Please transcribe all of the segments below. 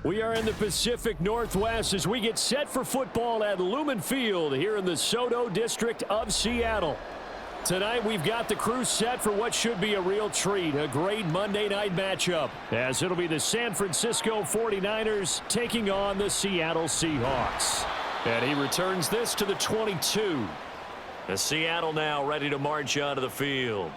We are in the Pacific Northwest as we get set for football at Lumen Field here in the SoDo district of Seattle. Tonight we've got the crew set for what should be a real treat, a great Monday night matchup, as it'll be the San Francisco 49ers taking on the Seattle Seahawks. And he returns this to the 22. The Seattle now ready to march onto the field.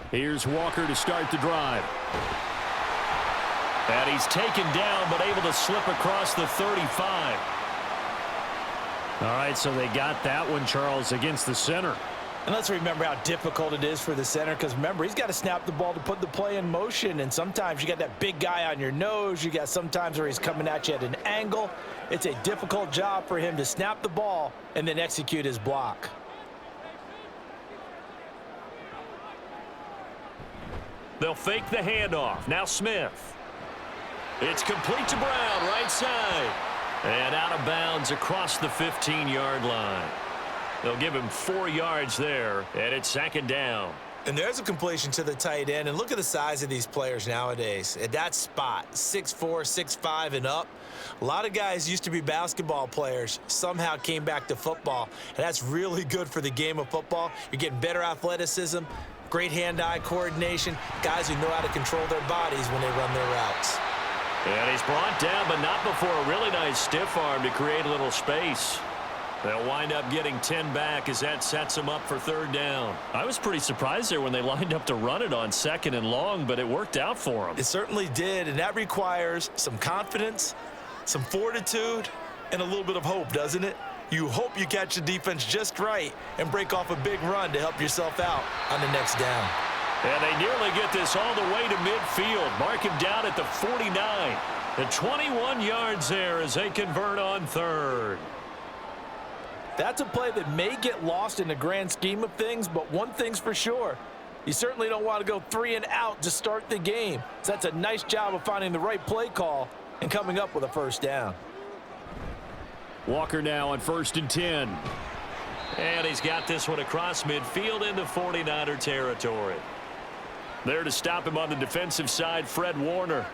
Here's Walker to start the drive. And he's taken down, but able to slip across the 35. All right, so they got that one, Charles, against the center. And let's remember how difficult it is for the center, because remember, he's got to snap the ball to put the play in motion, and sometimes you got that big guy on your nose. You got sometimes where he's coming at you at an angle. It's a difficult job for him to snap the ball and then execute his block. They'll fake the handoff. Now Smith. It's complete to Brown, right side. And out of bounds across the 15-yard line. They'll give him 4 yards there, and it's second down. And there's a completion to the tight end. And look at the size of these players nowadays. At that spot, 6'4", 6'5", and up. A lot of guys used to be basketball players, somehow came back to football. And that's really good for the game of football. You're getting better athleticism, great hand-eye coordination, guys who know how to control their bodies when they run their routes. And he's brought down, but not before a really nice stiff arm to create a little space. They'll wind up getting 10 back as that sets them up for third down. I was pretty surprised there when they lined up to run it on 2nd and long, but it worked out for them. It certainly did, and that requires some confidence, some fortitude, and a little bit of hope, doesn't it? You hope you catch the defense just right and break off a big run to help yourself out on the next down. And they nearly get this all the way to midfield. Mark him down at the 49. The 21 yards there as they convert on third. That's a play that may get lost in the grand scheme of things, but one thing's for sure. You certainly don't want to go 3 and out to start the game. So that's a nice job of finding the right play call and coming up with a first down. Walker now on 1st and 10. And he's got this one across midfield into 49er territory. There to stop him on the defensive side, Fred Warner.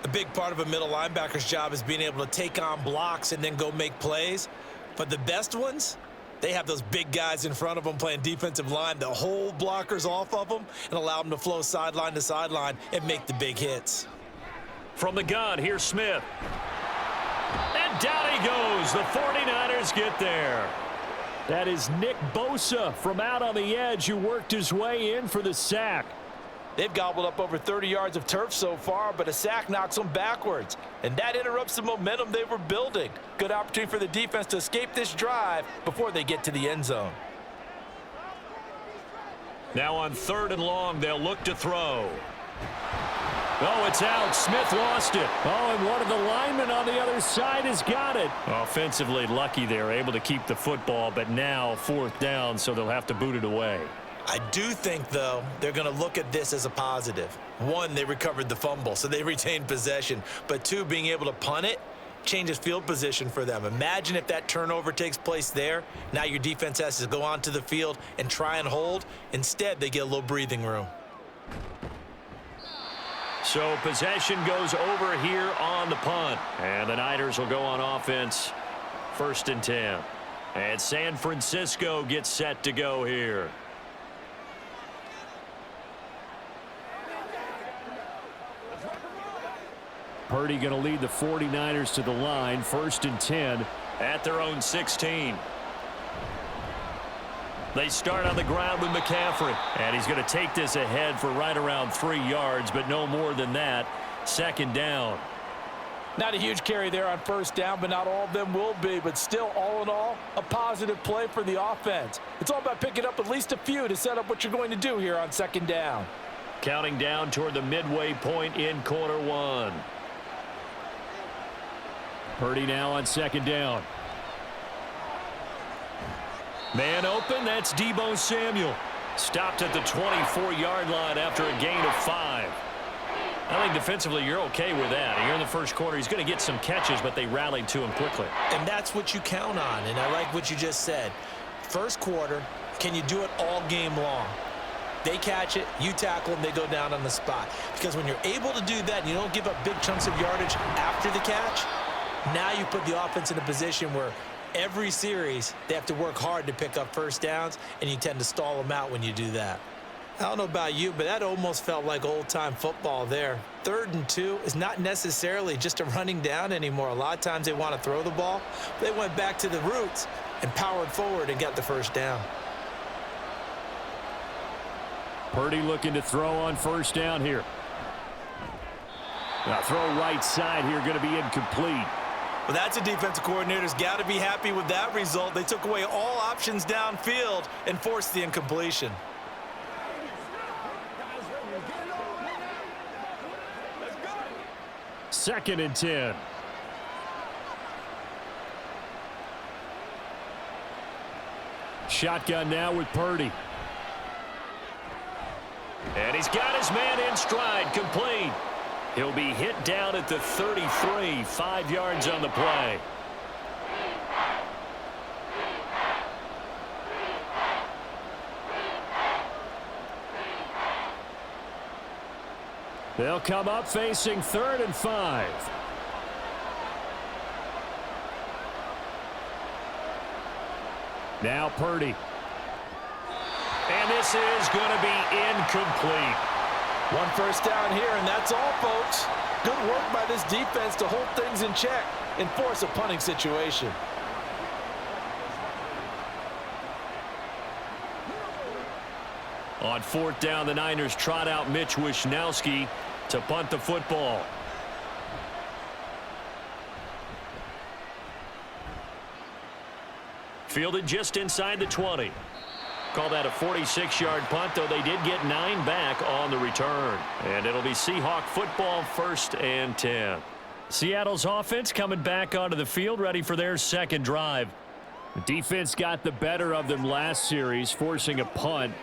A big part of a middle linebacker's job is being able to take on blocks and then go make plays. But the best ones, they have those big guys in front of them playing defensive line that hold blockers off of them and allow them to flow sideline to sideline and make the big hits. From the gun, here's Smith. And down he goes. The 49ers get there. That is Nick Bosa from out on the edge who worked his way in for the sack. They've gobbled up over 30 yards of turf so far, but a sack knocks them backwards. And that interrupts the momentum they were building. Good opportunity for the defense to escape this drive before they get to the end zone. Now on 3rd and long, they'll look to throw. Oh, it's out. Smith lost it. Oh, and one of the linemen on the other side has got it. Offensively lucky they're able to keep the football, but now 4th down, so they'll have to boot it away. I do think, though, they're going to look at this as a positive. 1, they recovered the fumble, so they retained possession. But 2, being able to punt it changes field position for them. Imagine if that turnover takes place there. Now your defense has to go onto the field and try and hold. Instead, they get a little breathing room. So possession goes over here on the punt. And the Niners will go on offense. 1st and 10. And San Francisco gets set to go here. Purdy going to lead the 49ers to the line. 1st and 10 at their own 16. They start on the ground with McCaffrey. And he's going to take this ahead for right around 3 yards, but no more than that. 2nd down. Not a huge carry there on 1st down, but not all of them will be. But still, all in all, a positive play for the offense. It's all about picking up at least a few to set up what you're going to do here on 2nd down. Counting down toward the midway point in quarter 1. Purdy now on 2nd down. Man open, that's Deebo Samuel. Stopped at the 24-yard line after a gain of 5. I think defensively you're okay with that. Here in the first quarter, he's going to get some catches, but they rallied to him quickly. And that's what you count on, and I like what you just said. First quarter, can you do it all game long? They catch it, you tackle them, they go down on the spot. Because when you're able to do that and you don't give up big chunks of yardage after the catch, now you put the offense in a position where every series they have to work hard to pick up first downs, and you tend to stall them out when you do that. I don't know about you, but that almost felt like old-time football there. 3rd and 2 is not necessarily just a running down anymore. A lot of times they want to throw the ball. They went back to the roots and powered forward and got the first down. Purdy looking to throw on first down here. Now throw right side here, going to be incomplete. Well, that's a defensive coordinator's got to be happy with that result. They took away all options downfield and forced the incompletion. Second and 10. Shotgun now with Purdy. And he's got his man in stride, complete. He'll be hit down at the 33, 5 yards on the play. They'll come up facing 3rd and 5. Now Purdy. And this is going to be incomplete. One first down here, and that's all, folks. Good work by this defense to hold things in check and force a punting situation. On 4th down, the Niners trot out Mitch Wishnowski to punt the football. Fielded just inside the 20. Call that a 46-yard punt, though they did get 9 back on the return. And it'll be Seahawk football, 1st and 10. Seattle's offense coming back onto the field, ready for their second drive. The defense got the better of them last series, forcing a punt.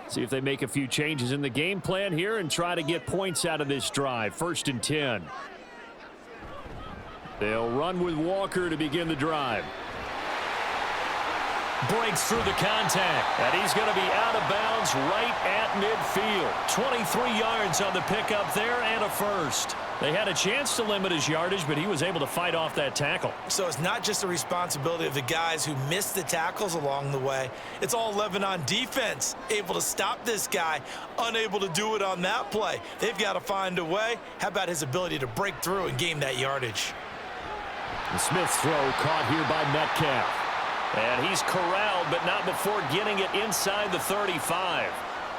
See if they make a few changes in the game plan here and try to get points out of this drive. 1st and 10. They'll run with Walker to begin the drive. Breaks through the contact, and he's going to be out of bounds right at midfield. 23 yards on the pickup there and a first. They had a chance to limit his yardage, but he was able to fight off that tackle. So it's not just the responsibility of the guys who missed the tackles along the way. It's all 11 on defense, able to stop this guy, unable to do it on that play. They've got to find a way. How about his ability to break through and gain that yardage? The Smith's throw caught here by Metcalf. And he's corralled, but not before getting it inside the 35.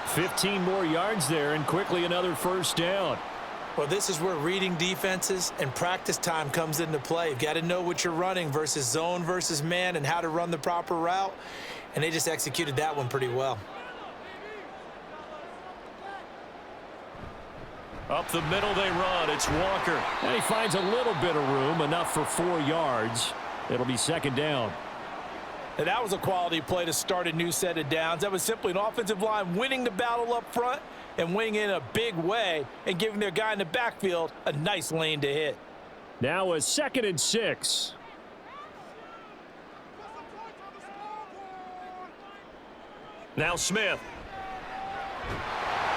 15 more yards there, and quickly another first down. Well, this is where reading defenses and practice time comes into play. You've got to know what you're running versus zone versus man and how to run the proper route. And they just executed that one pretty well. Up the middle they run. It's Walker. And he finds a little bit of room, enough for 4 yards. It'll be second down. And that was a quality play to start a new set of downs. That was simply an offensive line winning the battle up front and winning in a big way and giving their guy in the backfield a nice lane to hit. Now a 2nd and 6. Now Smith.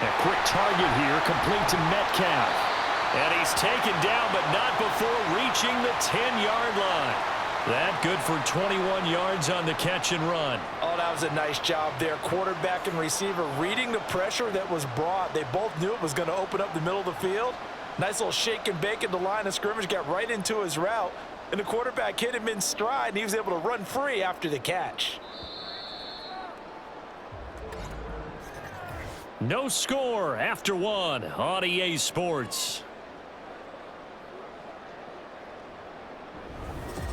A quick target here, complete to Metcalf. And he's taken down, but not before reaching the 10-yard line. That good for 21 yards on the catch and run. Oh, that was a nice job there. Quarterback and receiver reading the pressure that was brought. They both knew it was going to open up the middle of the field. Nice little shake and bake at the line of scrimmage, got right into his route. And the quarterback hit him in stride, and he was able to run free after the catch. No score after 1 on EA Sports.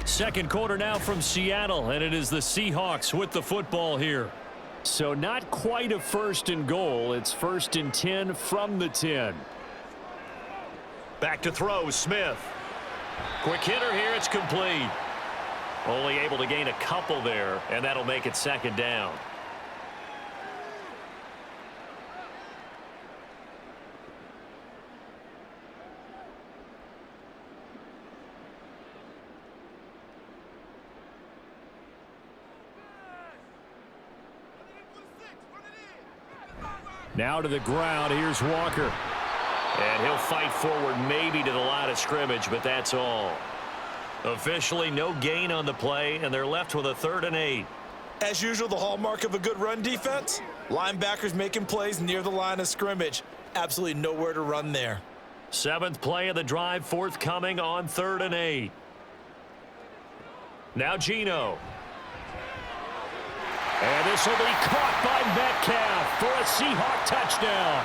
Second quarter now from Seattle, and it is the Seahawks with the football here. So not quite a 1st and goal. It's 1st and 10 from the 10. Back to throw, Smith. Quick hitter here, it's complete. Only able to gain a couple there, and that'll make it second down. Now to the ground. Here's Walker. And he'll fight forward maybe to the line of scrimmage, but that's all. Officially, no gain on the play, and they're left with a 3rd and 8. As usual, the hallmark of a good run defense, linebackers making plays near the line of scrimmage. Absolutely nowhere to run there. 7th play of the drive, forthcoming on 3rd and 8. Now Geno. And this will be caught by Metcalf for a Seahawk touchdown.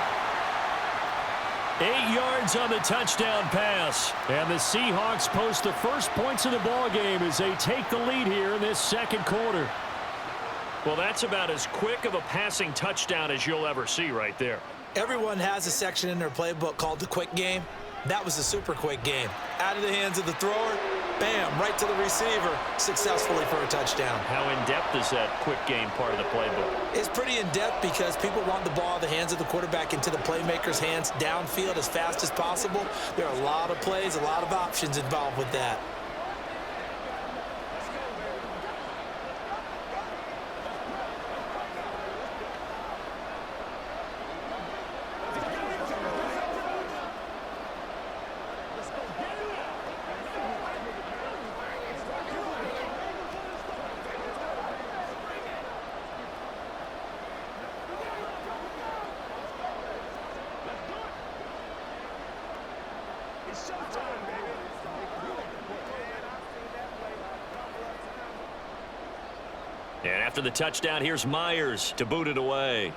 8 yards on the touchdown pass. And the Seahawks post the first points of the ball game as they take the lead here in this second quarter. Well, that's about as quick of a passing touchdown as you'll ever see right there. Everyone has a section in their playbook called the quick game. That was a super quick game. Out of the hands of the thrower, bam, right to the receiver, successfully for a touchdown. How in-depth is that quick game part of the playbook? It's pretty in-depth because people want the ball in the hands of the quarterback into the playmaker's hands downfield as fast as possible. There are a lot of plays, a lot of options involved with that. And after the touchdown, here's Myers to boot it away.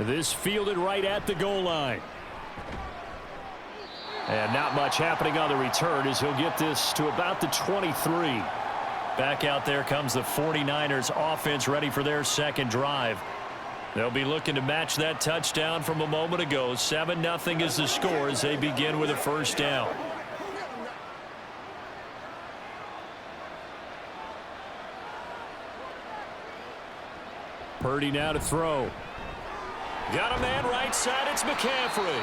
This fielded right at the goal line. And not much happening on the return as he'll get this to about the 23. Back out there comes the 49ers offense ready for their second drive. They'll be looking to match that touchdown from a moment ago. 7-0 is the score as they begin with a first down. Purdy now to throw. Got a man right side. It's McCaffrey.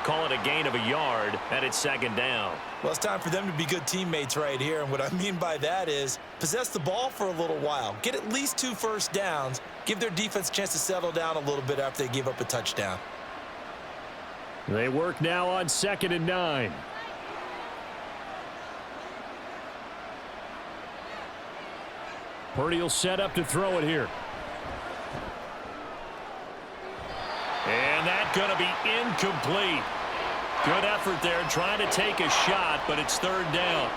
Call it a gain of a yard, and it's 2nd down. Well, it's time for them to be good teammates right here, and what I mean by that is possess the ball for a little while. Get at least 2 first downs. Give their defense a chance to settle down a little bit after they give up a touchdown. They work now on 2nd and 9. Purdy will set up to throw it here. And that's going to be incomplete. Good effort there trying to take a shot, but it's 3rd down.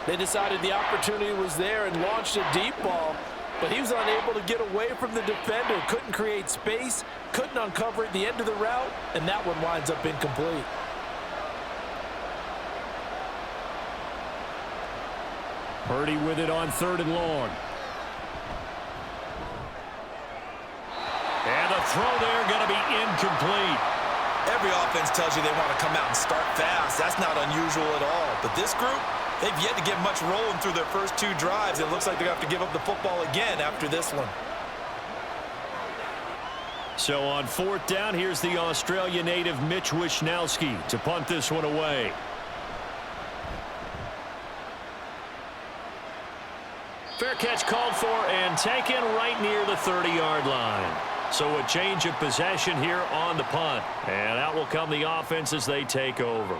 They decided the opportunity was there and launched a deep ball, but he was unable to get away from the defender. Couldn't create space, couldn't uncover at the end of the route, and that one winds up incomplete. Purdy with it on 3rd and long. And the throw there going to be incomplete. Every offense tells you they want to come out and start fast. That's not unusual at all. But this group, they've yet to get much rolling through their first 2 drives. It looks like they're going to have to give up the football again after this one. So on 4th down, here's the Australia native Mitch Wishnowsky to punt this one away. Fair catch called for and taken right near the 30-yard line. So a change of possession here on the punt. And out will come the offense as they take over.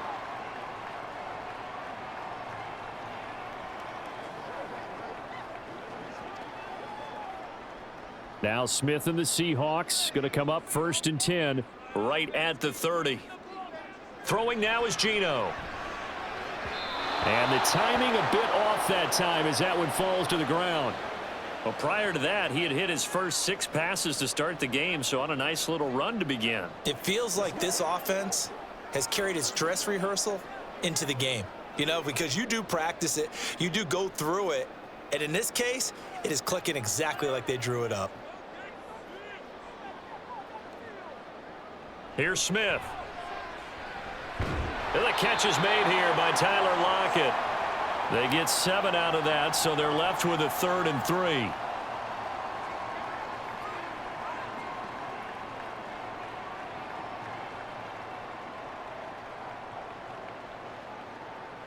Now Smith and the Seahawks going to come up 1st and 10. Right at the 30. Throwing now is Geno. And the timing a bit off that time as that one falls to the ground. Well, prior to that, he had hit his first 6 passes to start the game, so on a nice little run to begin. It feels like this offense has carried its dress rehearsal into the game. You know, because you do practice it, you do go through it, and in this case, it is clicking exactly like they drew it up. Here's Smith. And the catch is made here by Tyler Lockett. They get 7 out of that, so they're left with a 3rd and 3.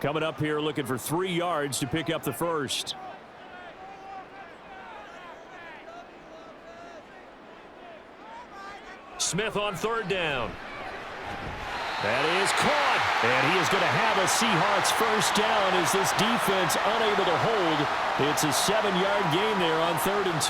Coming up here looking for 3 yards to pick up the first. Smith on third down. That is caught. And he is going to have a Seahawks first down as this defense unable to hold. It's a 7-yard gain there on 3rd and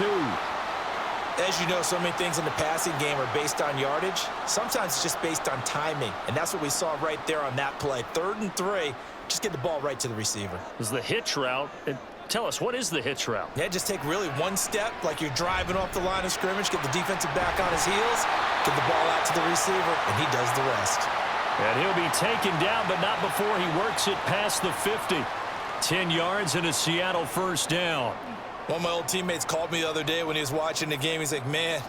2. As you know, so many things in the passing game are based on yardage. Sometimes it's just based on timing, and that's what we saw right there on that play. 3rd and 3, just get the ball right to the receiver. This is the hitch route. And tell us, what is the hitch route? Yeah, just take really one step, like you're driving off the line of scrimmage, get the defensive back on his heels, get the ball out to the receiver, and he does the rest. And he'll be taken down, but not before he works it past the 50. 10 yards and a Seattle first down. One of my old teammates called me the other day when he was watching the game. He's like, man,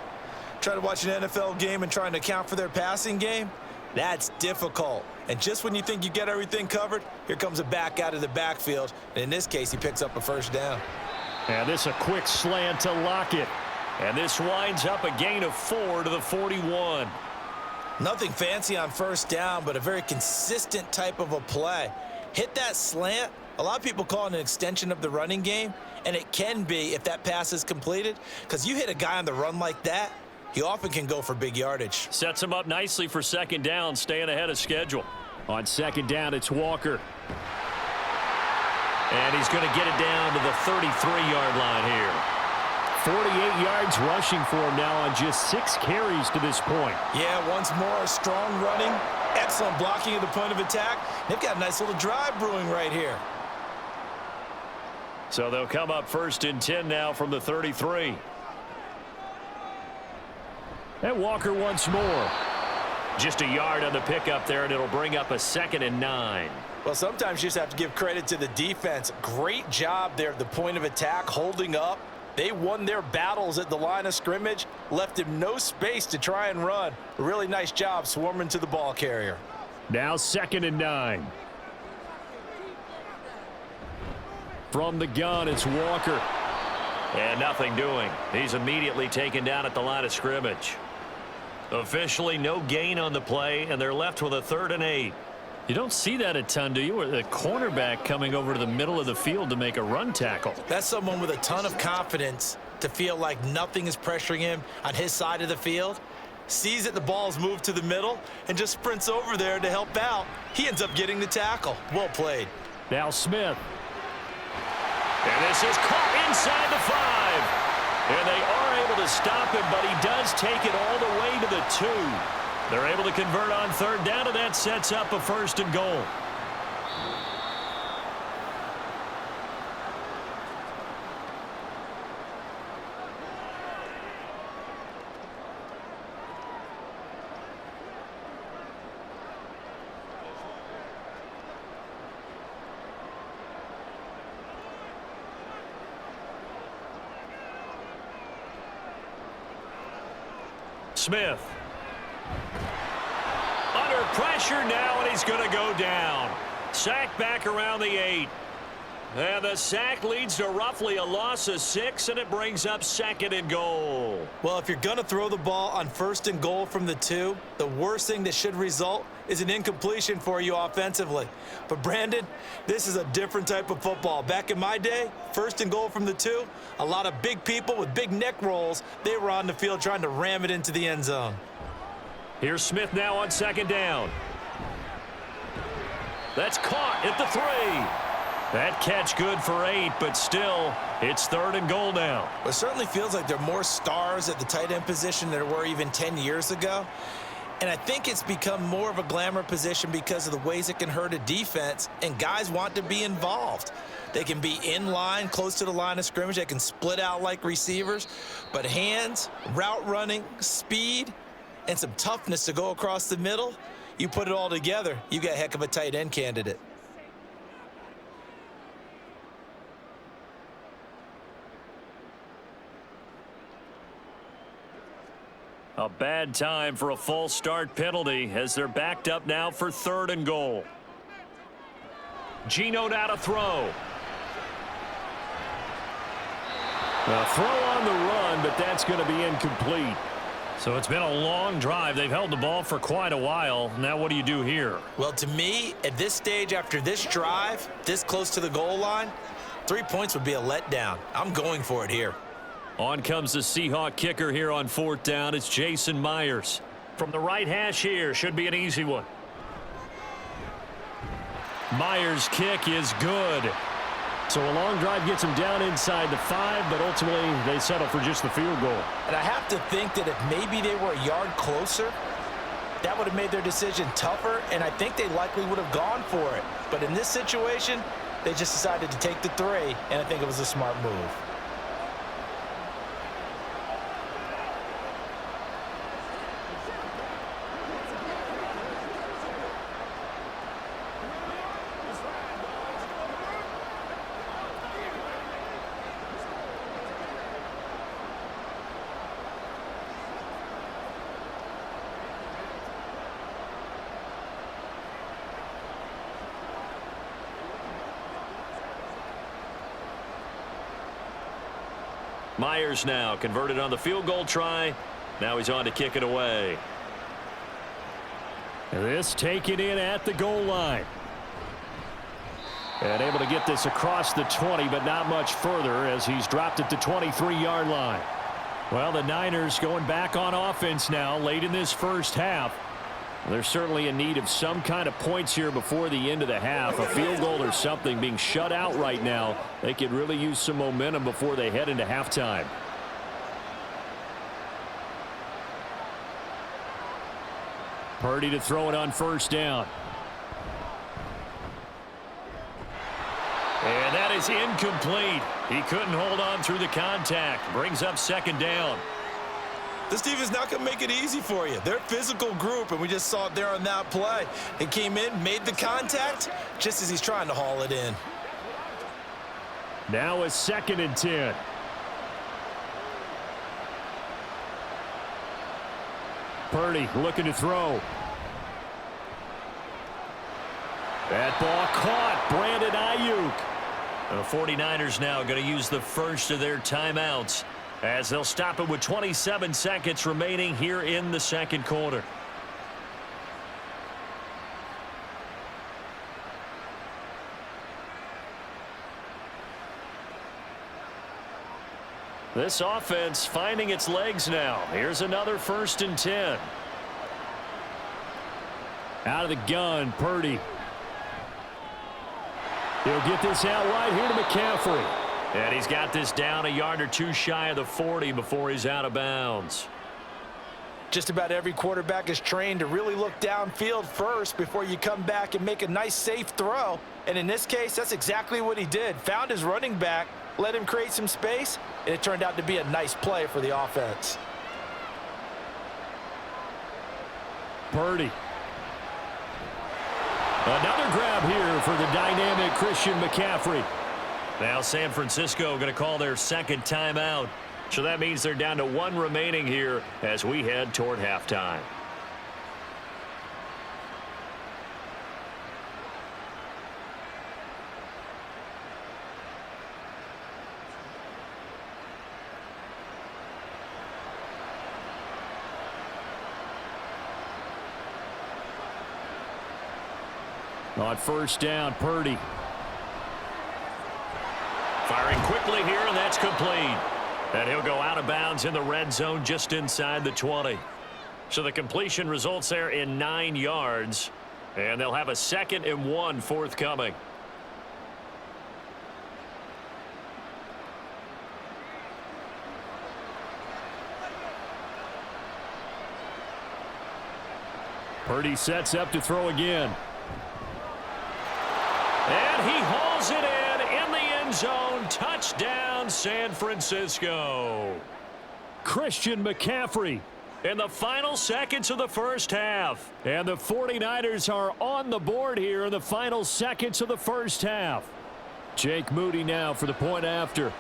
trying to watch an NFL game and trying to account for their passing game, that's difficult. And just when you think you get everything covered, here comes a back out of the backfield. And in this case, he picks up a first down. And this a quick slant to Lockett. And this winds up a gain of 4 to the 41. Nothing fancy on first down, but a very consistent type of a play. Hit that slant. A lot of people call it an extension of the running game, and it can be if that pass is completed, because you hit a guy on the run like that, he often can go for big yardage. Sets him up nicely for second down, staying ahead of schedule. On second down, it's Walker. And he's going to get it down to the 33-yard line here. 48 yards rushing for him now on just 6 carries to this point. Yeah, once more, strong running, excellent blocking at the point of attack. They've got a nice little drive brewing right here. So they'll come up 1st and 10 now from the 33. And Walker once more. Just a yard on the pickup there, and it'll bring up a 2nd and 9. Well, sometimes you just have to give credit to the defense. Great job there at the point of attack, holding up. They won their battles at the line of scrimmage, left him no space to try and run. A really nice job swarming to the ball carrier. Now 2nd and 9. From the gun, it's Walker. And nothing doing. He's immediately taken down at the line of scrimmage. Officially no gain on the play, and they're left with a 3rd and 8. You don't see that a ton, do you? Or the cornerback coming over to the middle of the field to make a run tackle. That's someone with a ton of confidence to feel like nothing is pressuring him on his side of the field. Sees that the ball's moved to the middle and just sprints over there to help out. He ends up getting the tackle. Well played. Now Smith. And this is caught inside the 5. And they are able to stop him, but he does take it all the way to the 2. They're able to convert on 3rd down, and that sets up a 1st and goal. Smith. Under pressure now, and he's going to go down. Sack back around the 8. And the sack leads to roughly a loss of 6, and it brings up 2nd and goal. Well, if you're going to throw the ball on 1st and goal from the 2, the worst thing that should result is an incompletion for you offensively. But, Brandon, this is a different type of football. Back in my day, 1st and goal from the 2, a lot of big people with big neck rolls, they were on the field trying to ram it into the end zone. Here's Smith now on 2nd down. That's caught at the 3. That catch good for 8, but still, it's 3rd and goal now. Well, it certainly feels like there are more stars at the tight end position than there were even 10 years ago. And I think it's become more of a glamour position because of the ways it can hurt a defense, and guys want to be involved. They can be in line, close to the line of scrimmage. They can split out like receivers. But hands, route running, speed, and some toughness to go across the middle, you put it all together, you got a heck of a tight end candidate. A bad time for a false start penalty as they're backed up now for 3rd and goal. Geno now to throw. A throw on the run, but that's going to be incomplete. So it's been a long drive. They've held the ball for quite a while. Now what do you do here? Well, to me, at this stage after this drive, this close to the goal line, 3 points would be a letdown. I'm going for it here. On comes the Seahawk kicker here on 4th down. It's Jason Myers. From the right hash here, should be an easy one. Myers' kick is good. So a long drive gets them down inside the 5, but ultimately they settle for just the field goal. And I have to think that if maybe they were a yard closer, that would have made their decision tougher, and I think they likely would have gone for it. But in this situation, they just decided to take the 3, and I think it was a smart move. Myers now converted on the field goal try. Now he's on to kick it away. This taken in at the goal line. And able to get this across the 20, but not much further as he's dropped it to 23-yard line. Well, the Niners going back on offense now late in this first half. They're certainly in need of some kind of points here before the end of the half. A field goal or something. Being shut out right now, they could really use some momentum before they head into halftime. Purdy to throw it on first down. And that is incomplete. He couldn't hold on through the contact. Brings up second down. This defense not going to make it easy for you. They're a physical group, and we just saw it there on that play. He came in, made the contact, just as he's trying to haul it in. Now a 2nd and 10. Purdy looking to throw. That ball caught. Brandon Ayuk. The 49ers now going to use the first of their timeouts as they'll stop it with 27 seconds remaining here in the second quarter. This offense finding its legs now. Here's another 1st and 10. Out of the gun, Purdy. He'll get this out right here to McCaffrey. And he's got this down a yard or two shy of the 40 before he's out of bounds. Just about every quarterback is trained to really look downfield first before you come back and make a nice, safe throw. And in this case, that's exactly what he did. Found his running back, let him create some space, and it turned out to be a nice play for the offense. Purdy. Another grab here for the dynamic Christian McCaffrey. Now San Francisco going to call their second timeout. So that means they're down to 1 remaining here as we head toward halftime. On first down, Purdy. Firing quickly here, and that's complete. And he'll go out of bounds in the red zone just inside the 20. So the completion results there in 9 yards. And they'll have a 2nd and 1 forthcoming. Purdy sets up to throw again. And he hauls it in the end zone. Touchdown, San Francisco. Christian McCaffrey. In the final seconds of the first half. And the 49ers are on the board here in the final seconds of the first half. Jake Moody now for the point after.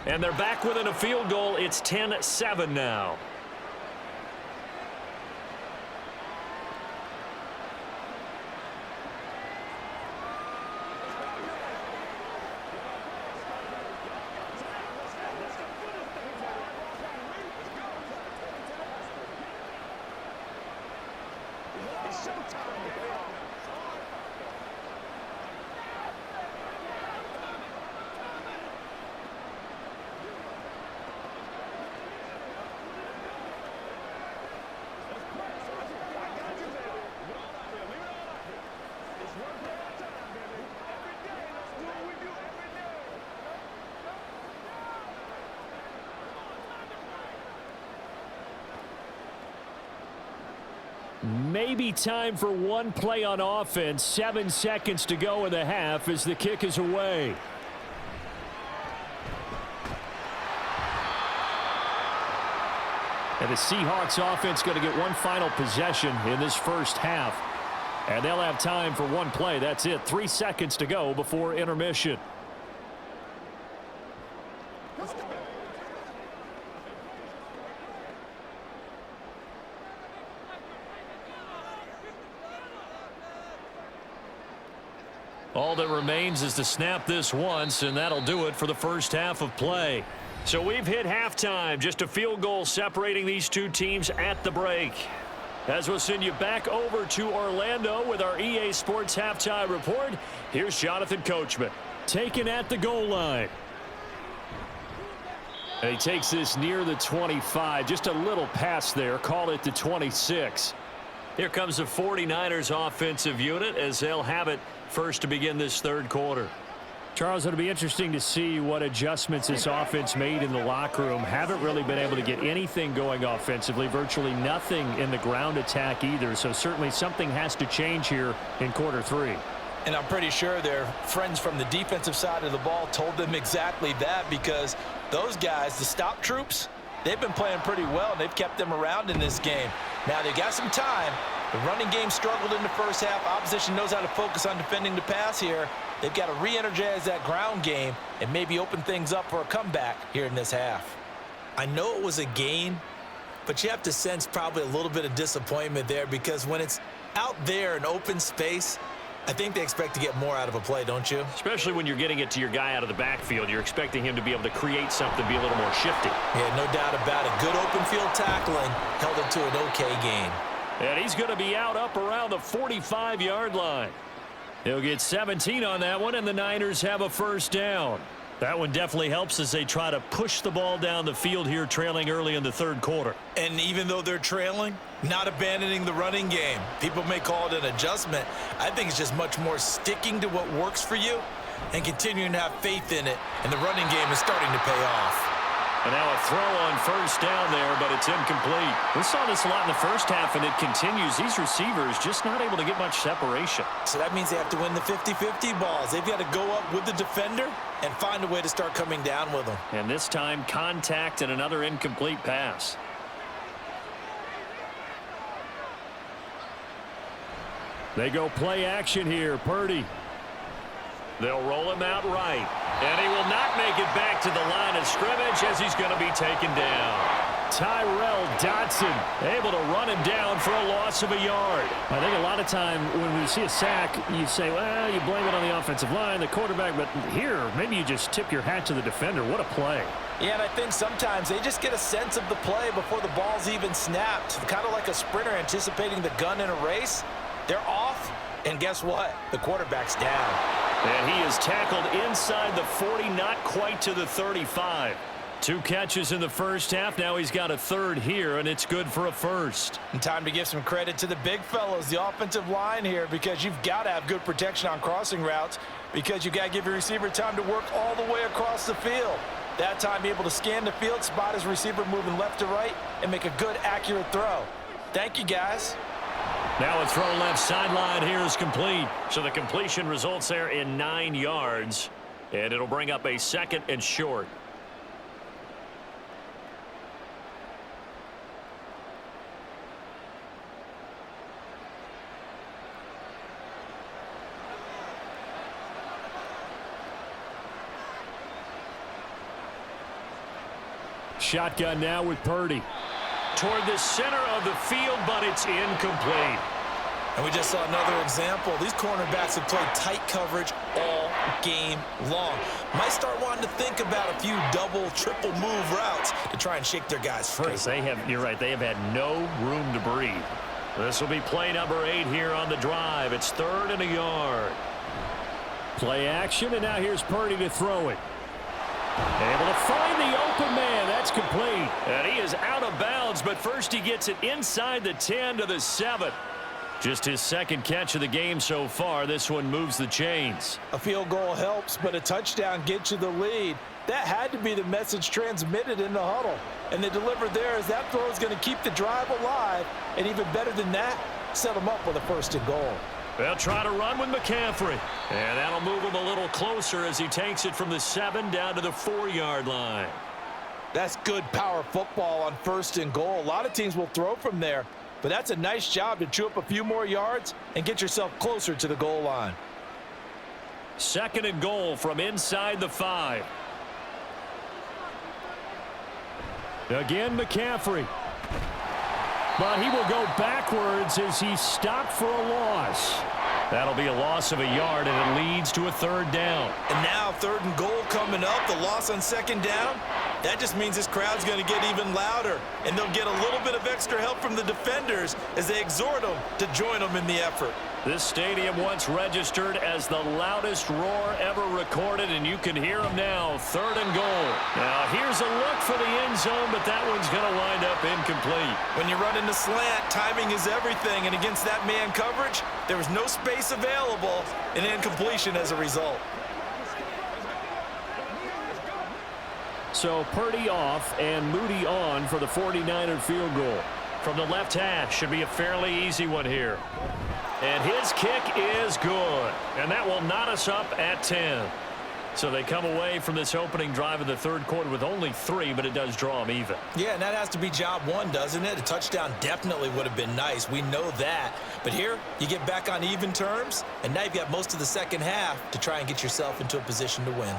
And they're back within a field goal. It's 10-7 now. Maybe time for one play on offense. 7 seconds to go in the half as the kick is away. And the Seahawks offense going to get one final possession in this first half. And they'll have time for one play. That's it. 3 seconds to go before intermission. All that remains is to snap this once, and that'll do it for the first half of play. So we've hit halftime, just a field goal separating these two teams at the break. As we'll send you back over to Orlando with our EA Sports Halftime Report, here's Jonathan Coachman. Taken at the goal line. And he takes this near the 25, just a little pass there, call it the 26. Here comes the 49ers offensive unit as they'll have it first to begin this third quarter. Charles, it'll be interesting to see what adjustments this offense made in the locker room. Haven't really been able to get anything going offensively, virtually nothing in the ground attack either. So certainly something has to change here in quarter three. And I'm pretty sure their friends from the defensive side of the ball told them exactly that, because those guys, the stop troops, they've been playing pretty well, and they've kept them around in this game. Now, they got some time. The running game struggled in the first half. Opposition knows how to focus on defending the pass here. They've got to re-energize that ground game and maybe open things up for a comeback here in this half. I know it was a gain, but you have to sense probably a little bit of disappointment there, because when it's out there in open space, I think they expect to get more out of a play, don't you? Especially when you're getting it to your guy out of the backfield. You're expecting him to be able to create something, be a little more shifty. Yeah, no doubt about it. Good open field tackling held it to an okay gain. And he's going to be out up around the 45-yard line. He'll get 17 on that one, and the Niners have a first down. That one definitely helps as they try to push the ball down the field here, trailing early in the third quarter. And even though they're trailing, not abandoning the running game. People may call it an adjustment. I think it's just much more sticking to what works for you and continuing to have faith in it. And the running game is starting to pay off. And now a throw on first down there, but it's incomplete. We saw this a lot in the first half, and it continues. These receivers just not able to get much separation. So that means they have to win the 50-50 balls. They've got to go up with the defender and find a way to start coming down with them. And this time, contact and another incomplete pass. They go play action here. Purdy. They'll roll him out right. And he will not make it back to the line of scrimmage as he's going to be taken down. Tyrell Dodson able to run him down for a loss of a yard. I think a lot of time when we see a sack, you say, well, you blame it on the offensive line, the quarterback, but here, maybe you just tip your hat to the defender. What a play. Yeah, and I think sometimes they just get a sense of the play before the ball's even snapped. Kind of like a sprinter anticipating the gun in a race. They're off, and guess what? The quarterback's down. And he is tackled inside the 40, not quite to the 35. 2 catches in the first half. Now he's got a third here, and it's good for a first. And time to give some credit to the big fellows, the offensive line here, because you've got to have good protection on crossing routes, because you've got to give your receiver time to work all the way across the field. That time, be able to scan the field, spot his receiver moving left to right, and make a good, accurate throw. Thank you, guys. Now a throw left sideline here is complete. So the completion results there in 9 yards. And it'll bring up a 2nd and short. Shotgun now with Purdy. Toward the center of the field, but it's incomplete. And we just saw another example. These cornerbacks have played tight coverage all game long. Might start wanting to think about a few double, triple move routes to try and shake their guys free. They have, you're right, they have had no room to breathe. This will be play number 8 here on the drive. It's 3rd and a yard. Play action, and now here's Purdy to throw it. Able to find the open man. That's complete. And he is out of bounds, but first he gets it inside the 10 to the 7. Just his second catch of the game so far. This one moves the chains. A field goal helps, but a touchdown gets you the lead. That had to be the message transmitted in the huddle. And they delivered there as that throw is going to keep the drive alive. And even better than that, set them up with a 1st and goal. They'll try to run with McCaffrey. And that'll move him a little closer as he takes it from the 7 down to the 4-yard line. That's good power football on 1st and goal. A lot of teams will throw from there. But that's a nice job to chew up a few more yards and get yourself closer to the goal line. 2nd and goal from inside the 5. Again, McCaffrey. But he will go backwards as he's stopped for a loss. That'll be a loss of a yard, and it leads to a 3rd down. And now 3rd and goal coming up. The loss on 2nd down. That just means this crowd's going to get even louder. And they'll get a little bit of extra help from the defenders as they exhort them to join them in the effort. This stadium once registered as the loudest roar ever recorded, and you can hear them now. 3rd and goal. Now here's a look for the end zone, but that one's going to wind up incomplete. When you run into slant, timing is everything, and against that man coverage, there was no space available, and incompletion as a result. So Purdy off and Moody on for the 49er field goal. From the left hash, should be a fairly easy one here. And his kick is good. And that will knot us up at 10. So they come away from this opening drive of the 3rd quarter with only 3, but it does draw them even. Yeah, and that has to be job 1, doesn't it? A touchdown definitely would have been nice. We know that. But here, you get back on even terms, and now you've got most of the 2nd half to try and get yourself into a position to win.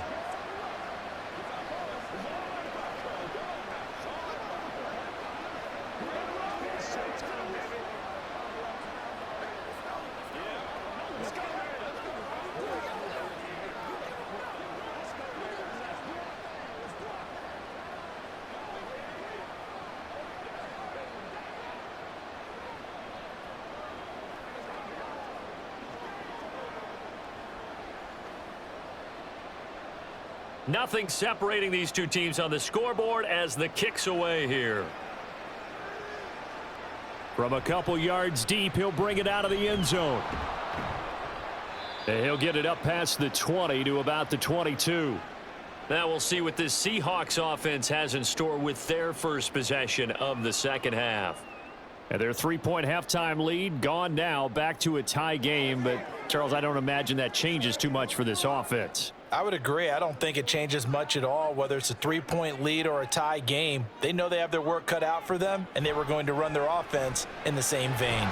Nothing separating these two teams on the scoreboard as the kick's away here. From a couple yards deep, he'll bring it out of the end zone. And he'll get it up past the 20 to about the 22. Now we'll see what this Seahawks offense has in store with their first possession of the 2nd half. And their 3-point halftime lead gone now, back to a tie game. But, Charles, I don't imagine that changes too much for this offense. I would agree. I don't think it changes much at all, whether it's a 3-point lead or a tie game. They know they have their work cut out for them, and they were going to run their offense in the same vein.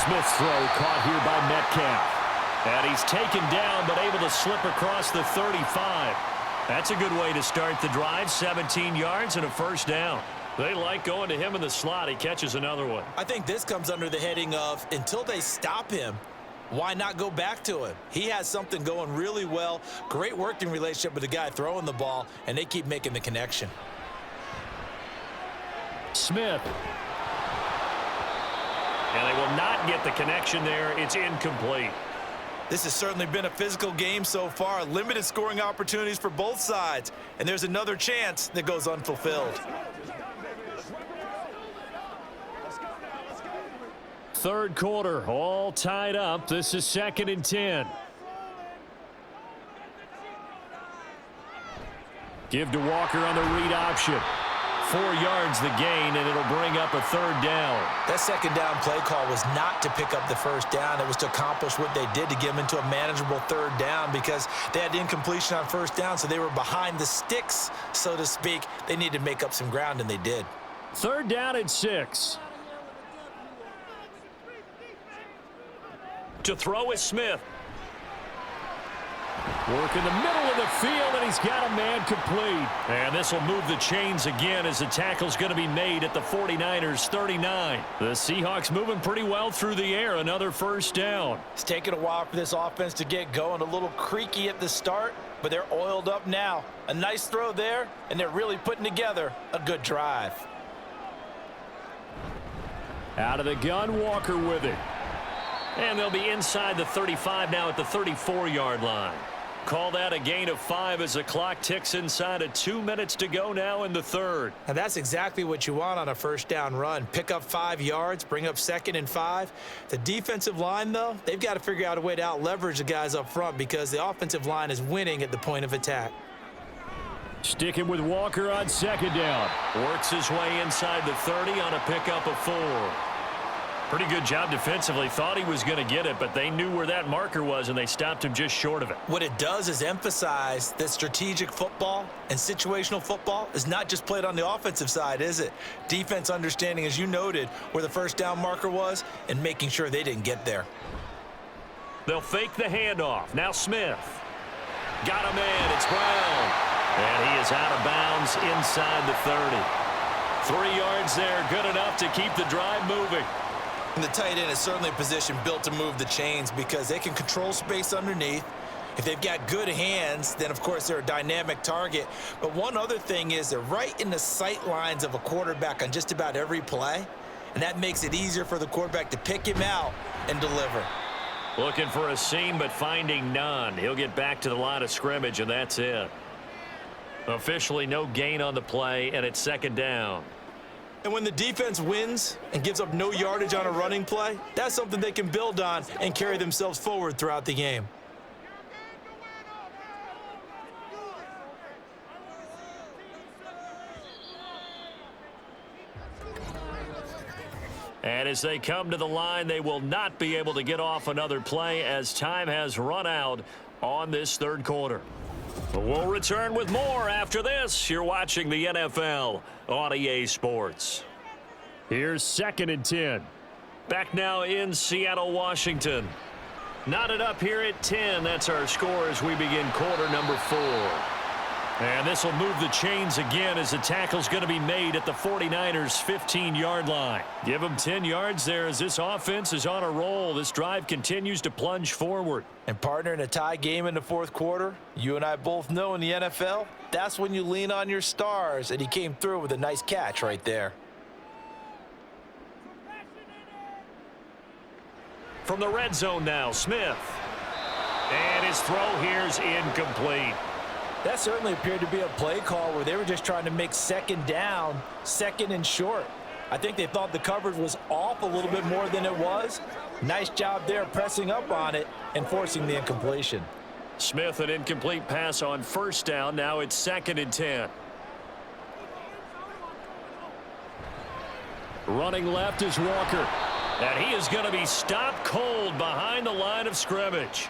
Smith's throw caught here by Metcalf. And he's taken down, but able to slip across the 35. That's a good way to start the drive. 17 yards and a 1st down. They like going to him in the slot. He catches another one. I think this comes under the heading of until they stop him, why not go back to him? He has something going really well. Great working relationship with the guy throwing the ball, and they keep making the connection. Smith. And they will not get the connection there. It's incomplete. This has certainly been a physical game so far. Limited scoring opportunities for both sides. And there's another chance that goes unfulfilled. 3rd quarter, all tied up. This is 2nd and 10. Give to Walker on the read option. 4 yards the gain, and it'll bring up a 3rd down. That 2nd down play call was not to pick up the 1st down. It was to accomplish what they did to get them into a manageable 3rd down because they had incompletion on 1st down, so they were behind the sticks, so to speak. They needed to make up some ground, and they did. 3rd down and 6. To throw is Smith. Work in the middle of the field, and he's got a man complete. And this will move the chains again as the tackle's going to be made at the 49ers 39. The Seahawks moving pretty well through the air. Another 1st down. It's taken a while for this offense to get going. A little creaky at the start, but they're oiled up now. A nice throw there, and they're really putting together a good drive. Out of the gun, Walker with it. And they'll be inside the 35 now at the 34-yard line. Call that a gain of 5 as the clock ticks inside of 2 minutes to go now in the third. And that's exactly what you want on a first down run. Pick up 5 yards, bring up 2nd and 5. The defensive line, though, they've got to figure out a way to out-leverage the guys up front because the offensive line is winning at the point of attack. Sticking with Walker on 2nd down. Works his way inside the 30 on a pickup of 4. Pretty good job defensively. Thought he was going to get it, but they knew where that marker was, and they stopped him just short of it. What it does is emphasize that strategic football and situational football is not just played on the offensive side, is it? Defense understanding, as you noted, where the first down marker was and making sure they didn't get there. They'll fake the handoff. Now Smith. Got a man. It's Brown. And he is out of bounds inside the 30. 3 yards there. Good enough to keep the drive moving. And the tight end is certainly a position built to move the chains because they can control space underneath. If they've got good hands, then, of course, they're a dynamic target. But one other thing is they're right in the sight lines of a quarterback on just about every play, and that makes it easier for the quarterback to pick him out and deliver. Looking for a seam, but finding none. He'll get back to the line of scrimmage, and that's it. Officially no gain on the play, and it's 2nd down. And when the defense wins and gives up no yardage on a running play, that's something they can build on and carry themselves forward throughout the game. And as they come to the line, they will not be able to get off another play as time has run out on this third quarter. We'll return with more after this. You're watching the NFL on EA Sports. Here's 2nd and 10. Back now in Seattle, Washington. Knotted up here at 10. That's our score as we begin quarter number 4. And this will move the chains again as the tackle's going to be made at the 49ers' 15-yard line. Give them 10 yards there as this offense is on a roll. This drive continues to plunge forward. And partner, in a tie game in the fourth quarter, you and I both know in the NFL, that's when you lean on your stars, and he came through with a nice catch right there. From the red zone now, Smith. And his throw here's incomplete. That certainly appeared to be a play call where they were just trying to make 2nd down, 2nd and short. I think they thought the coverage was off a little bit more than it was. Nice job there pressing up on it and forcing the incompletion. Smith, an incomplete pass on 1st down. Now it's 2nd and 10. Running left is Walker. And he is going to be stopped cold behind the line of scrimmage.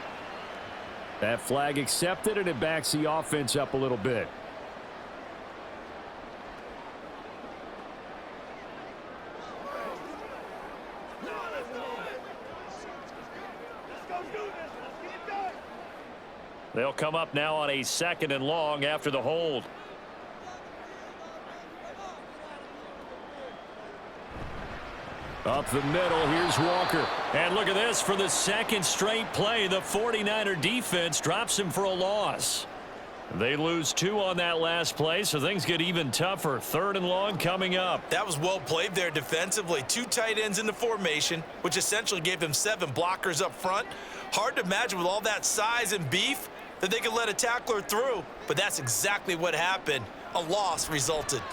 That flag accepted, and it backs the offense up a little bit. They'll come up now on a 2nd and long after the hold. Up the middle, here's Walker. And look at this. For the 2nd straight play, the 49er defense drops him for a loss. They lose 2 on that last play, so things get even tougher. 3rd and long coming up. That was well played there defensively. 2 tight ends in the formation, which essentially gave them 7 blockers up front. Hard to imagine with all that size and beef that they could let a tackler through, but that's exactly what happened. A loss resulted.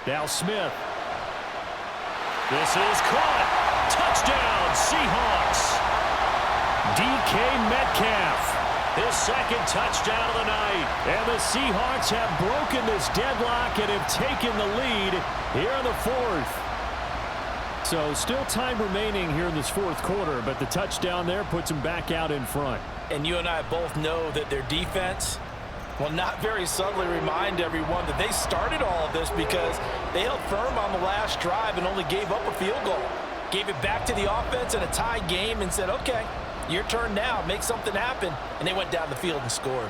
Now Smith. This is caught. Touchdown, Seahawks. DK Metcalf. His 2nd touchdown of the night. And the Seahawks have broken this deadlock and have taken the lead here in the 4th. So still time remaining here in this 4th quarter, but the touchdown there puts them back out in front. And you and I both know that their defense will not very subtly remind everyone that they started all of this because they held firm on the last drive and only gave up a field goal. Gave it back to the offense in a tie game and said, okay, your turn now, make something happen. And they went down the field and scored.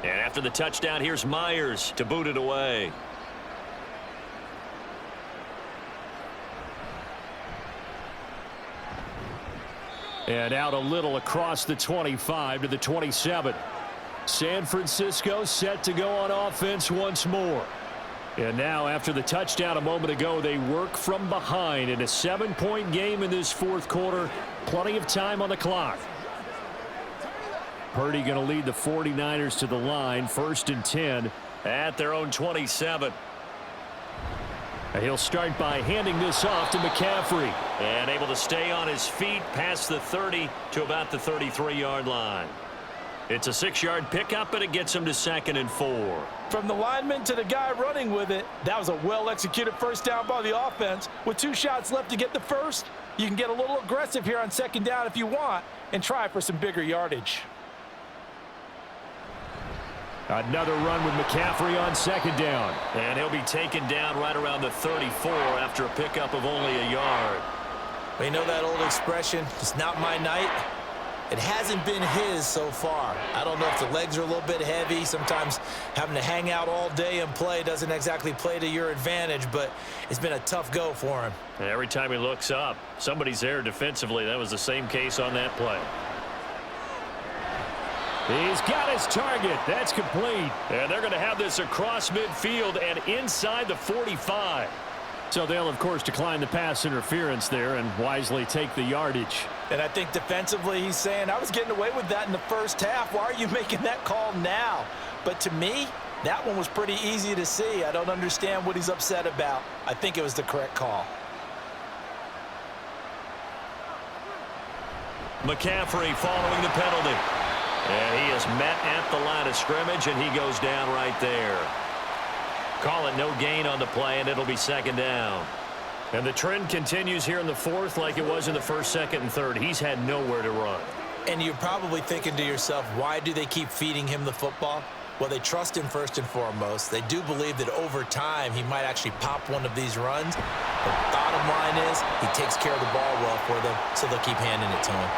And after the touchdown, here's Myers to boot it away. And out a little across the 25 to the 27. San Francisco set to go on offense once more. And now after the touchdown a moment ago, they work from behind in a 7-point game in this fourth quarter. Plenty of time on the clock. Purdy going to lead the 49ers to the line, 1st and 10 at their own 27. He'll start by handing this off to McCaffrey. And able to stay on his feet past the 30 to about the 33-yard line. It's a 6-yard pickup, and it gets him to 2nd and 4. From the lineman to the guy running with it, that was a well-executed first down by the offense. With 2 shots left to get the first, you can get a little aggressive here on 2nd down if you want and try for some bigger yardage. Another run with McCaffrey on 2nd down. And he'll be taken down right around the 34 after a pickup of only a yard. Well, you know that old expression, it's not my night? It hasn't been his so far. I don't know if the legs are a little bit heavy. Sometimes having to hang out all day and play doesn't exactly play to your advantage, but it's been a tough go for him. And every time he looks up, somebody's there defensively. That was the same case on that play. He's got his target. That's complete. And they're going to have this across midfield and inside the 45. So they'll, of course, decline the pass interference there and wisely take the yardage. And I think defensively he's saying, I was getting away with that in the first half. Why are you making that call now? But to me, that one was pretty easy to see. I don't understand what he's upset about. I think it was the correct call. McCaffrey following the penalty. And he is met at the line of scrimmage, and he goes down right there. Call it no gain on the play, and it'll be 2nd down. And the trend continues here in the 4th like it was in the 1st, 2nd, and 3rd. He's had nowhere to run. And you're probably thinking to yourself, why do they keep feeding him the football? Well, they trust him first and foremost. They do believe that over time he might actually pop one of these runs. The bottom line is he takes care of the ball well for them, so they'll keep handing it to him.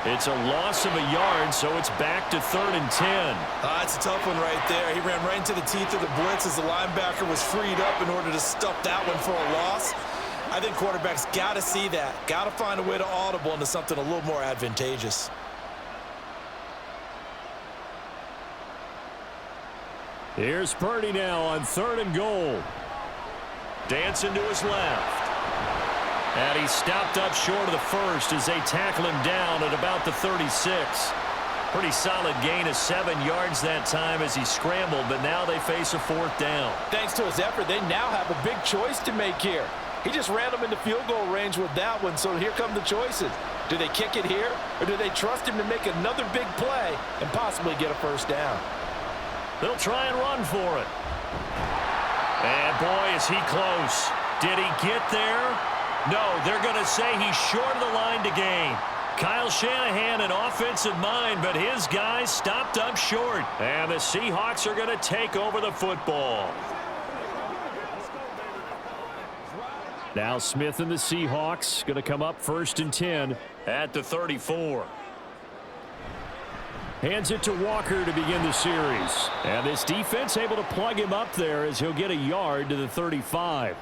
It's a loss of a yard, so it's back to 3rd and 10. That's a tough one right there. He ran right into the teeth of the blitz as the linebacker was freed up in order to stuff that one for a loss. I think quarterbacks got to see that. Got to find a way to audible into something a little more advantageous. Here's Purdy now on 3rd and goal. Dancing to his left. And he stopped up short of the first as they tackle him down at about the 36. Pretty solid gain of 7 yards that time as he scrambled, but now they face a 4th down. Thanks to his effort, they now have a big choice to make here. He just ran them into field goal range with that one, so here come the choices. Do they kick it here, or do they trust him to make another big play and possibly get a 1st down? They'll try and run for it. And boy, is he close. Did he get there? No, they're going to say he's short of the line to gain. Kyle Shanahan, an offensive mind, but his guys stopped up short. And the Seahawks are going to take over the football. Now Smith and the Seahawks going to come up 1st and 10 at the 34. Hands it to Walker to begin the series. And this defense able to plug him up there as he'll get a yard to the 35.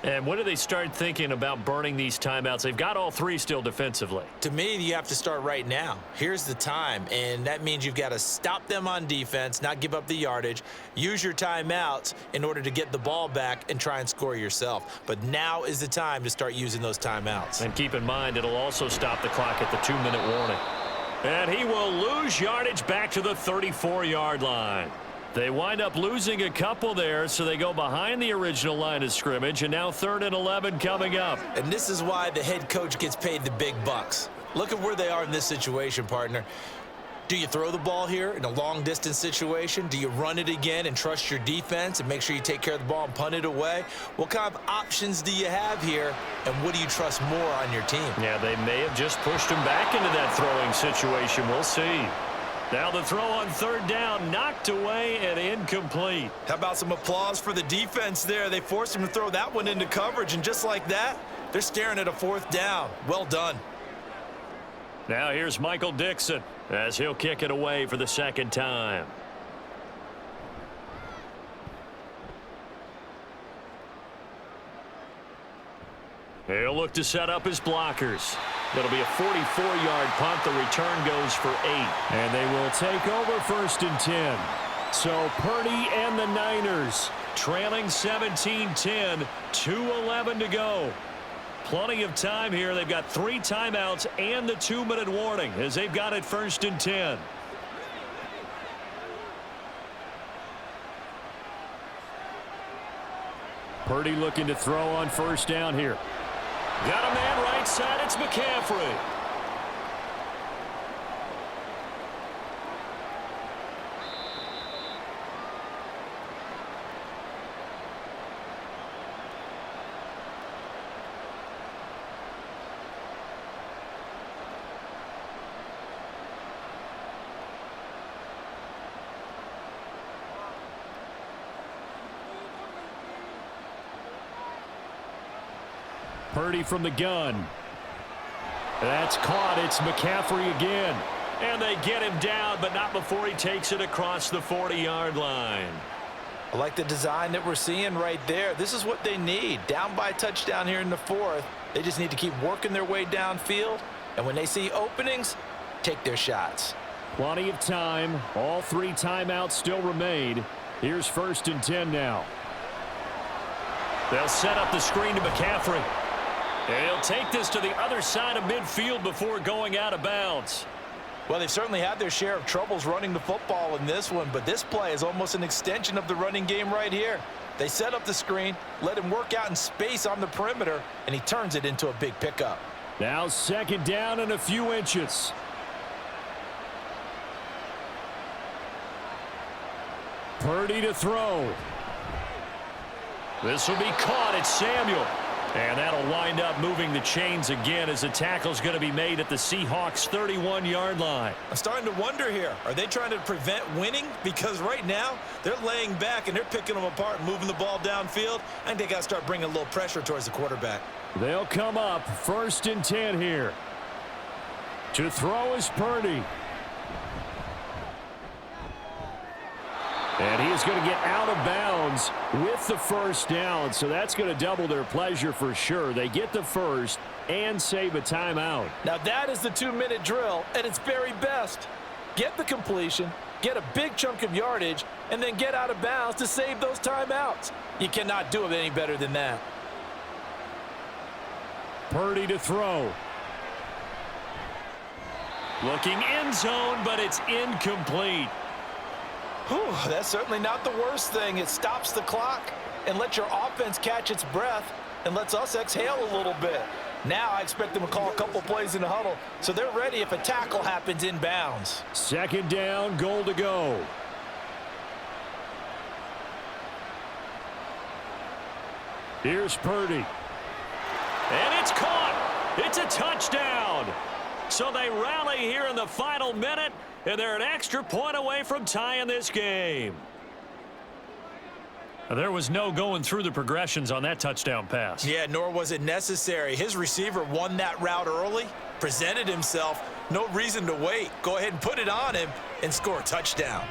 And when do they start thinking about burning these timeouts? They've got all 3 still defensively. To me, you have to start right now. Here's the time, and that means you've got to stop them on defense, not give up the yardage, use your timeouts in order to get the ball back and try and score yourself. But now is the time to start using those timeouts. And keep in mind, it'll also stop the clock at the 2-minute warning. And he will lose yardage back to the 34-yard line. They wind up losing a couple there, so they go behind the original line of scrimmage, and now 3rd and 11 coming up. And this is why the head coach gets paid the big bucks. Look at where they are in this situation, partner. Do you throw the ball here in a long-distance situation? Do you run it again and trust your defense and make sure you take care of the ball and punt it away? What kind of options do you have here, and what do you trust more on your team? Yeah, they may have just pushed him back into that throwing situation. We'll see. Now the throw on 3rd down, knocked away and incomplete. How about some applause for the defense there? They forced him to throw that one into coverage, and just like that, they're staring at a 4th down. Well done. Now here's Michael Dixon as he'll kick it away for the 2nd time. He'll look to set up his blockers. It'll be a 44-yard punt. The return goes for 8. And they will take over 1st and 10. So Purdy and the Niners trailing 17-10, 2:11 to go. Plenty of time here. They've got 3 timeouts and the 2-minute warning as they've got it 1st and 10. Purdy looking to throw on 1st down here. Got a man right side. It's McCaffrey. Purdy from the gun. That's caught. It's McCaffrey again. And they get him down, but not before he takes it across the 40-yard line. I like the design that we're seeing right there. This is what they need. Down by a touchdown here in the 4th. They just need to keep working their way downfield. And when they see openings, take their shots. Plenty of time. All 3 timeouts still remain. Here's 1st and 10 now. They'll set up the screen to McCaffrey. And he'll take this to the other side of midfield before going out of bounds. Well, they've certainly had their share of troubles running the football in this one, but this play is almost an extension of the running game right here. They set up the screen, let him work out in space on the perimeter, and he turns it into a big pickup. Now 2nd down and a few inches. Purdy to throw. This will be caught. It's Samuel. And that'll wind up moving the chains again as the tackle's going to be made at the Seahawks' 31-yard line. I'm starting to wonder here, are they trying to prevent winning? Because right now, they're laying back and they're picking them apart and moving the ball downfield. I think they got to start bringing a little pressure towards the quarterback. They'll come up 1st and 10 here. To throw is Purdy. And he is going to get out of bounds with the 1st down, so that's going to double their pleasure for sure. They get the 1st and save a timeout. Now that is the 2-minute drill at its very best. Get the completion, get a big chunk of yardage, and then get out of bounds to save those timeouts. You cannot do it any better than that. Purdy to throw. Looking end zone, but it's incomplete. Whew, that's certainly not the worst thing. It stops the clock and lets your offense catch its breath and lets us exhale a little bit. Now I expect them to call a couple plays in the huddle, so they're ready if a tackle happens inbounds. 2nd down, goal to go. Here's Purdy. And it's caught. It's a touchdown. So they rally here in the final minute, and they're an extra point away from tying this game. There was no going through the progressions on that touchdown pass. Yeah, nor was it necessary. His receiver won that route early, presented himself, no reason to wait. Go ahead and put it on him and score a touchdown.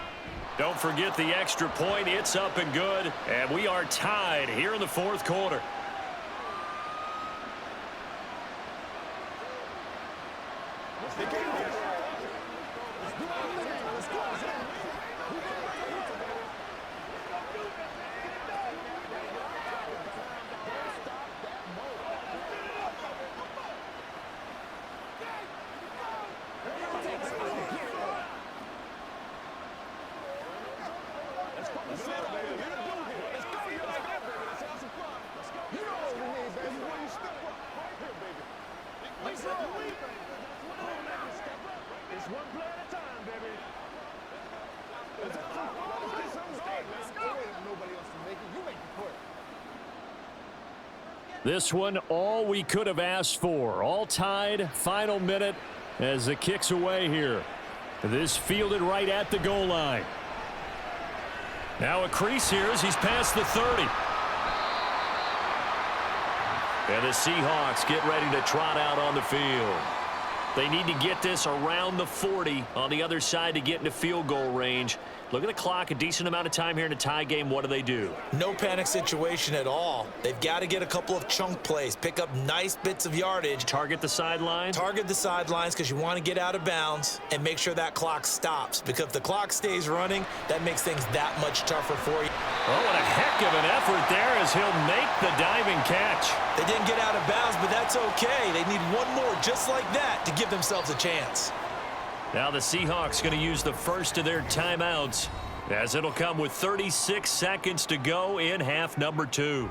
Don't forget the extra point. It's up and good, and we are tied here in the 4th quarter. This one, all we could have asked for. All tied, final minute as the kick's away here. This fielded right at the goal line. Now a crease here as he's past the 30. And the Seahawks get ready to trot out on the field. They need to get this around the 40 on the other side to get into field goal range. Look at the clock, a decent amount of time here in a tie game. What do? No panic situation at all. They've got to get a couple of chunk plays, pick up nice bits of yardage. Target the sideline? Target the sidelines because you want to get out of bounds and make sure that clock stops. Because if the clock stays running, that makes things that much tougher for you. Oh, what a heck of an effort there as he'll make the diving catch. They didn't get out of bounds, but that's okay. They need one more just like that to give themselves a chance. Now the Seahawks going to use the first of their timeouts as it'll come with 36 seconds to go in half number 2.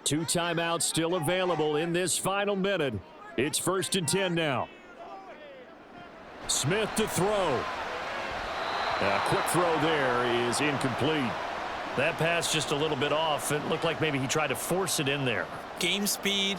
Two timeouts still available in this final minute. It's 1st and 10 now. Smith to throw. A quick throw there is incomplete. That pass just a little bit off. It looked like maybe he tried to force it in there. Game speed,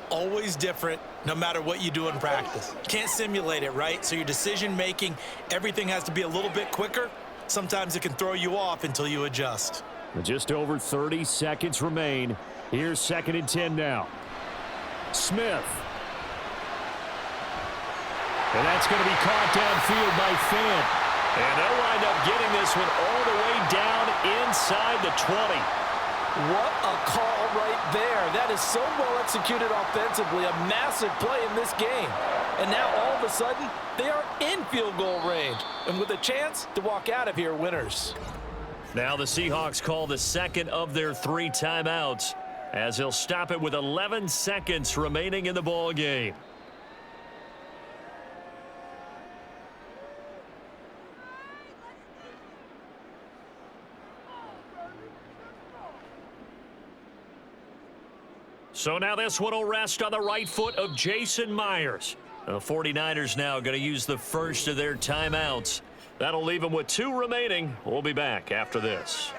always different, no matter what you do in practice. Can't simulate it, right? So your decision making, everything has to be a little bit quicker. Sometimes it can throw you off until you adjust. Just over 30 seconds remain. Here's 2nd and 10 now. Smith. And that's going to be caught downfield by Fant. And they'll wind up getting this one all the way down inside the 20. What a call right there. That is so well executed offensively. A massive play in this game. And now all of a sudden, they are in field goal range. And with a chance to walk out of here winners. Now the Seahawks call the second of their 3 timeouts as he'll stop it with 11 seconds remaining in the ball game. So now this one will rest on the right foot of Jason Myers. The 49ers now going to use the first of their timeouts. That'll leave them with 2 remaining. We'll be back after this.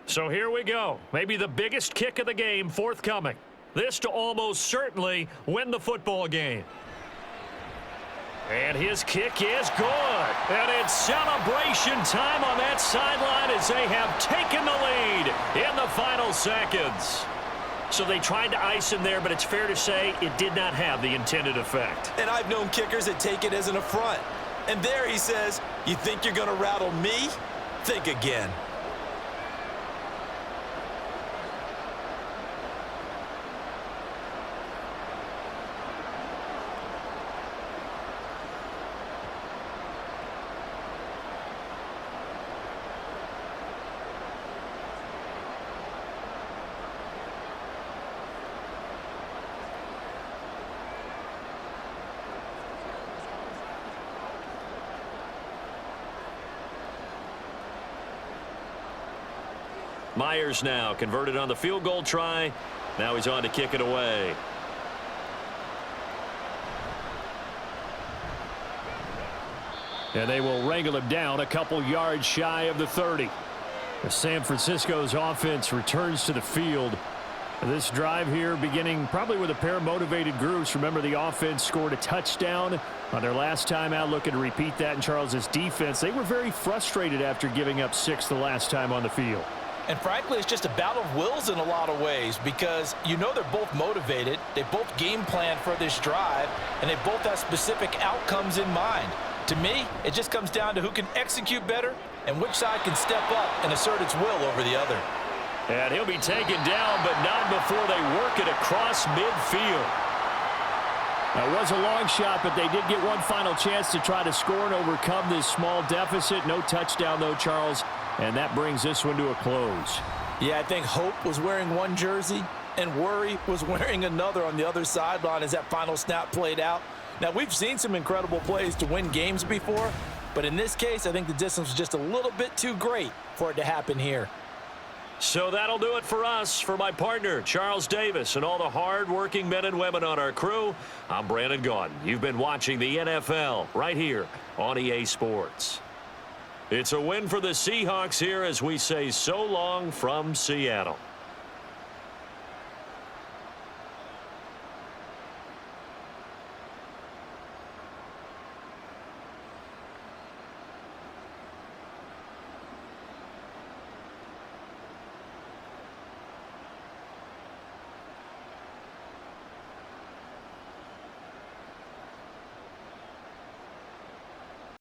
So here we go. Maybe the biggest kick of the game forthcoming. This to almost certainly win the football game. And his kick is good. And it's celebration time on that sideline as they have taken the lead in the final seconds. So they tried to ice him there, but it's fair to say it did not have the intended effect. And I've known kickers that take it as an affront. And there he says, you think you're going to rattle me? Think again. Myers now converted on the field goal try. Now he's on to kick it away. And they will wrangle him down a couple yards shy of the 30. San Francisco's offense returns to the field. This drive here beginning probably with a pair of motivated groups. Remember, the offense scored a touchdown on their last time out, looking to repeat that in Charles's defense. They were very frustrated after giving up 6 the last time on the field. And frankly, it's just a battle of wills in a lot of ways because you know they're both motivated. They both game plan for this drive, and they both have specific outcomes in mind. To me, it just comes down to who can execute better and which side can step up and assert its will over the other. And he'll be taken down, but not before they work it across midfield. That was a long shot, but they did get one final chance to try to score and overcome this small deficit. No touchdown, though, Charles, and that brings this one to a close. Yeah, I think Hope was wearing one jersey and Worry was wearing another on the other sideline as that final snap played out. Now, we've seen some incredible plays to win games before, but in this case, I think the distance was just a little bit too great for it to happen here. So that'll do it for us. For my partner, Charles Davis, and all the hard-working men and women on our crew, I'm Brandon Gaudin. You've been watching the NFL right here on EA Sports. It's a win for the Seahawks here as we say so long from Seattle.